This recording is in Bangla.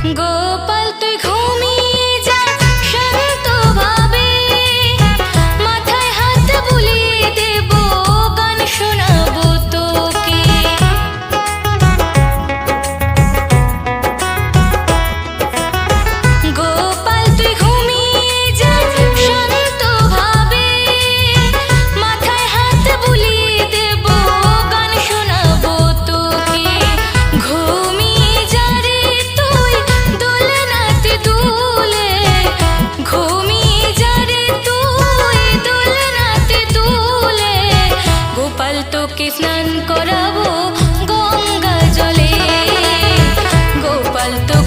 গোপাল তুই ঘুমিয়ে যা শান্তভাবে, মাথায় হাত বুলিয়ে দেব, গান শোনাবো তোকে। গোপাল তুই ঘুমিয়ে যা শান্তভাবে, মাথায় হাত বুলিয়ে দেব, গান শোনাবো তোকে। ঘুমিয়ে যা রে তুই দোলনাতে দুলে, ঘুমিয়ে যা রে তুই দোলনাতে দুলে, গোপাল তোকে স্নান করাবো গঙ্গা জলে, গোপাল তো